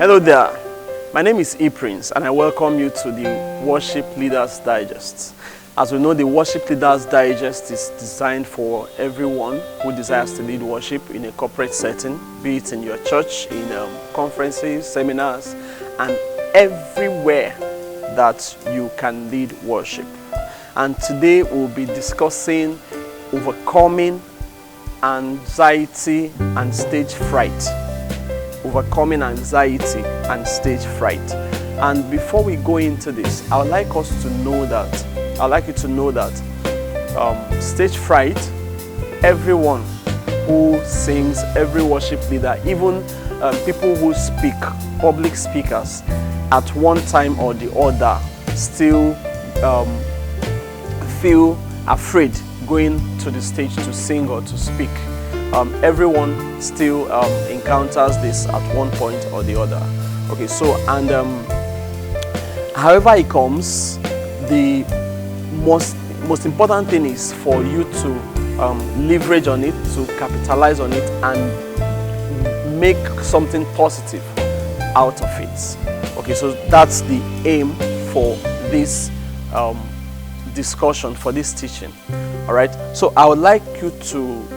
Hello there, my name is Prince and I welcome you to the Worship Leaders Digest. As we know, the Worship Leaders Digest is designed for everyone who desires to lead worship in a corporate setting, be it in your church, in conferences, seminars, and everywhere that you can lead worship. And today we'll be discussing overcoming anxiety and stage fright. Overcoming anxiety and stage fright. And before we go into this, I would like you to know that stage fright, everyone who sings, every worship leader, even people who speak, public speakers, at one time or the other still feel afraid going to the stage to sing or to speak. Everyone still encounters this at one point or the other. Okay, so and however it comes, the most important thing is for you to leverage on it, to capitalize on it, and make something positive out of it. Okay, so that's the aim for this discussion, for this teaching. All right, so I would like you to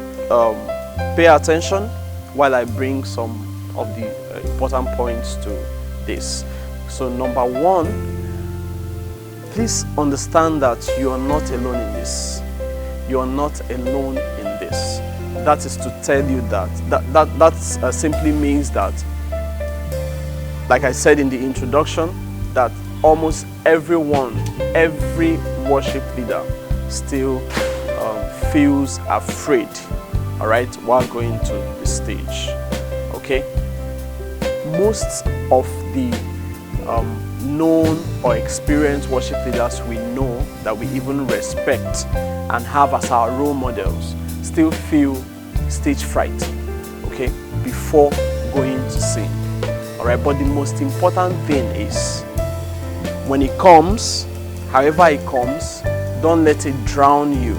pay attention while I bring some of the important points to this. So number one, please understand that you are not alone in this. You are not alone in this. That is to tell you that simply means that, like I said in the introduction, that almost everyone, every worship leader still feels afraid, all right, while going to the stage. Okay, most of the known or experienced worship leaders we know, that we even respect and have as our role models, still feel stage fright, okay, before going to sing. All right, but the most important thing is, when it comes, however it comes, don't let it drown you.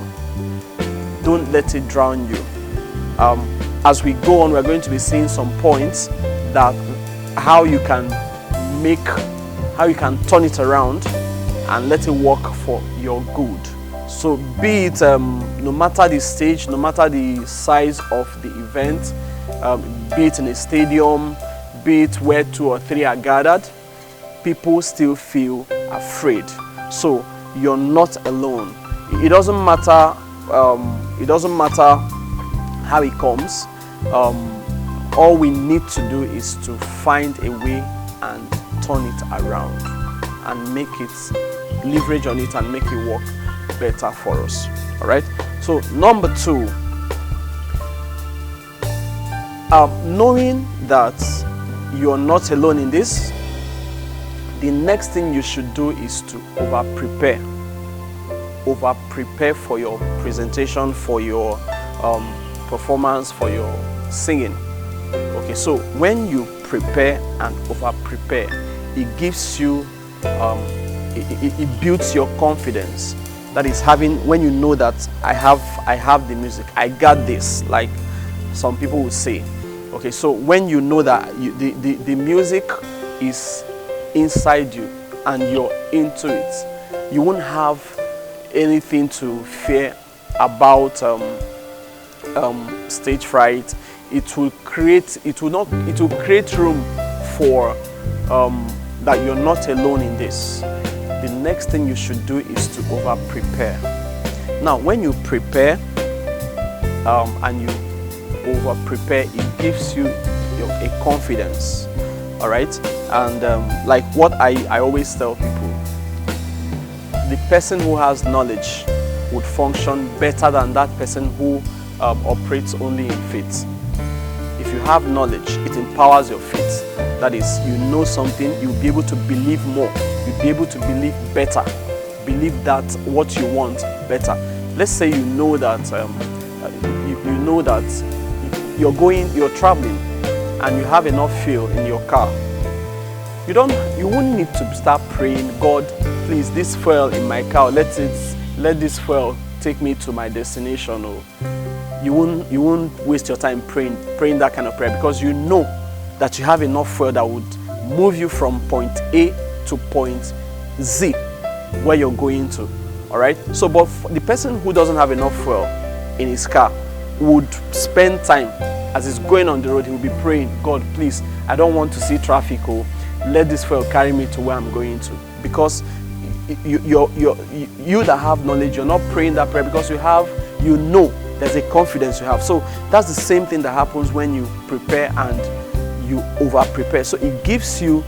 Don't let it drown you. As we go on, we're going to be seeing some points that how you can turn it around and let it work for your good. So be it no matter the stage, no matter the size of the event, be it in a stadium, be it where 2 or 3 are gathered, people still feel afraid. So you're not alone. It doesn't matter. It doesn't matter how it comes. All we need to do is to find a way and turn it around and make it, leverage on it and make it work better for us. All right. So number 2, knowing that you're not alone in this, the next thing you should do is to over-prepare for your presentation, for your performance, for your singing. Okay, so when you prepare and over-prepare, it gives you, it builds your confidence. That is, when you know that I have the music, I got this, like some people would say. Okay, so when you know that the music is inside you and you're into it, you won't have anything to fear about stage fright. It will create room for that you're not alone in this. The next thing you should do is to over prepare. Now, when you prepare and you over prepare, it gives you a confidence. All right, and like what I always tell people, the person who has knowledge would function better than that person who operates only in faith. If you have knowledge, it empowers your faith. That is, you know something, you'll be able to believe more. You'll be able to believe better. Believe that what you want better. Let's say you know that you're traveling and you have enough fuel in your car. You won't need to start praying, God, please, this fuel in my car, let this fuel take me to my destination. Or you won't waste your time praying that kind of prayer, because you know that you have enough fuel that would move you from point A to point Z where you're going to. All right. So, but the person who doesn't have enough fuel in his car would spend time as he's going on the road. He will be praying, God, please, I don't want to see traffic. Oh, let this fuel carry me to where I'm going to. Because you that have knowledge, you're not praying that prayer because you know there's a confidence you have. So that's the same thing that happens when you prepare and you over prepare. So it gives you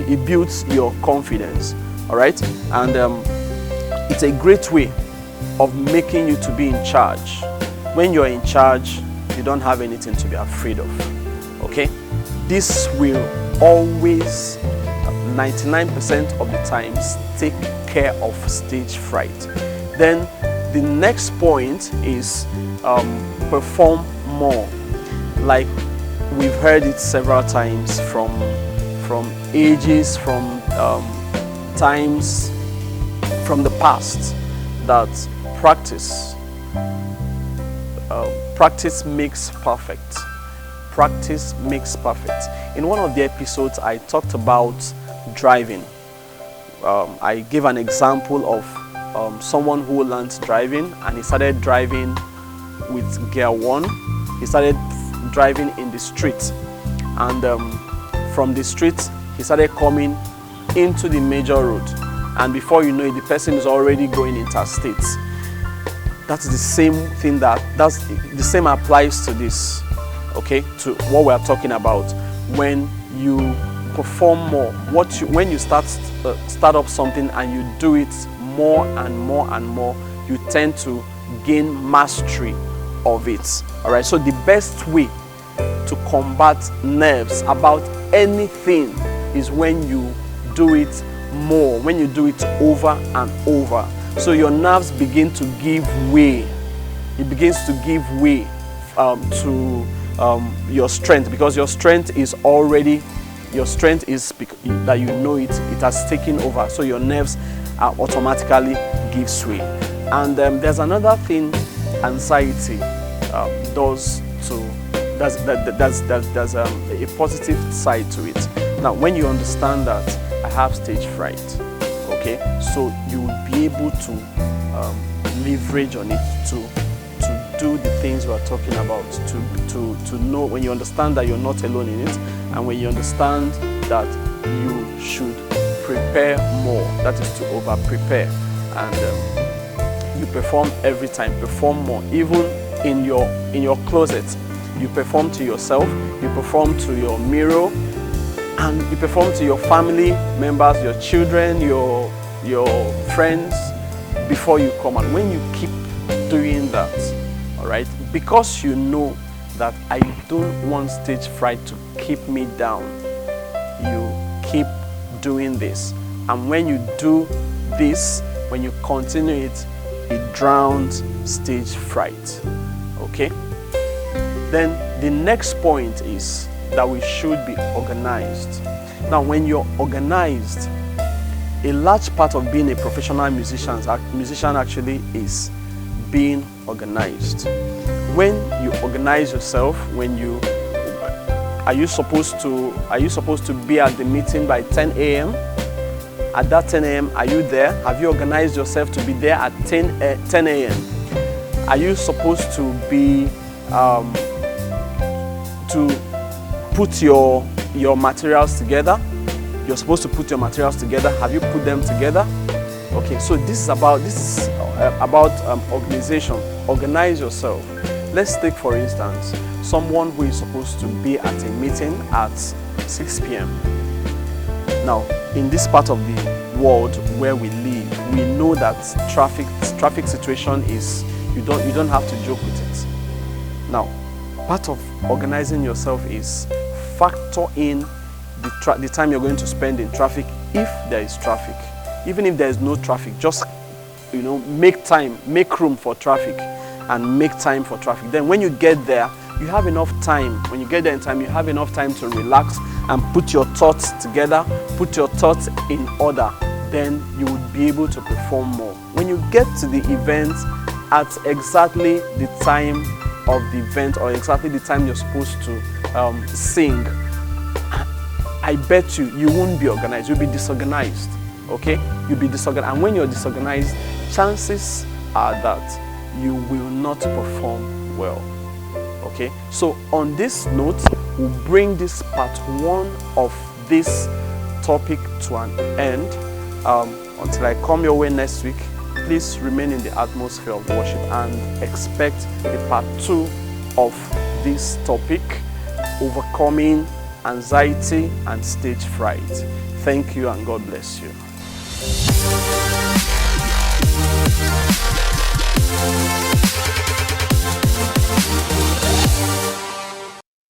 it builds your confidence. All right. And it's a great way of making you to be in charge. When you're in charge, you don't have anything to be afraid of. Okay. This will always 99% of the times take care of stage fright. Then the next point is perform more. Like we've heard it several times from ages, from times from the past, that practice makes perfect. Practice makes perfect. In one of the episodes, I talked about driving. I gave an example of someone who learned driving, and he started driving with gear 1. He started driving in the street, and from the street he started coming into the major road, and before you know it, the person is already going interstate. That's the same thing. That's the same applies to this. Okay, to what we are talking about. When you perform more, when you start up something and you do it more and more and more, you tend to gain mastery of it. All right. So the best way to combat nerves about anything is when you do it more, when you do it over and over. So your nerves begin to give way. It begins to give way to your strength, because your strength is that you know it has taken over. So your nerves automatically give way. And there's another thing anxiety does to. There's a positive side to it. Now, when you understand that I have stage fright, okay, so you will be able to leverage on it to do the things we are talking about, to know, when you understand that you're not alone in it, and when you understand that you should prepare more, that is to over prepare, and you perform every time, perform more, even in your closet. You perform to yourself, you perform to your mirror, and you perform to your family members, your children, your friends before you come. And when you keep doing that, all right, because you know that I don't want stage fright to keep me down, you keep doing this. And when you do this, when you continue it, it drowns stage fright. Okay? Then the next point is that we should be organized. Now, when you're organized, a large part of being a professional musician actually is being organized. When you organize yourself, are you supposed to be at the meeting by 10 a.m.? At that 10 a.m., are you there? Have you organized yourself to be there at 10 a.m.? Are you supposed to be to put your materials together? You're supposed to put your materials together. Have you put them together? Okay, so this is about organization. Organize yourself. Let's take, for instance, someone who is supposed to be at a meeting at 6 p.m. Now, in this part of the world where we live, we know that traffic situation is, you don't have to joke with it. Now, part of organizing yourself is factor in the time you're going to spend in traffic, if there is traffic. Even if there is no traffic, just make room for traffic and make time for traffic. Then when you get there, you have enough time. When you get there in time, you have enough time to relax and put your thoughts together, put your thoughts in order. Then you would be able to perform more. When you get to the event at exactly the time of the event, or exactly the time you're supposed to sing, I bet you won't be organized. You'll be disorganized. Okay? You'll be disorganized. And when you're disorganized, chances are that you will not perform well. Okay? So on this note, we'll bring this part 1 of this topic to an end. Until I come your way next week, please remain in the atmosphere of worship and expect the part 2 of this topic, overcoming anxiety and stage fright. Thank you and God bless you.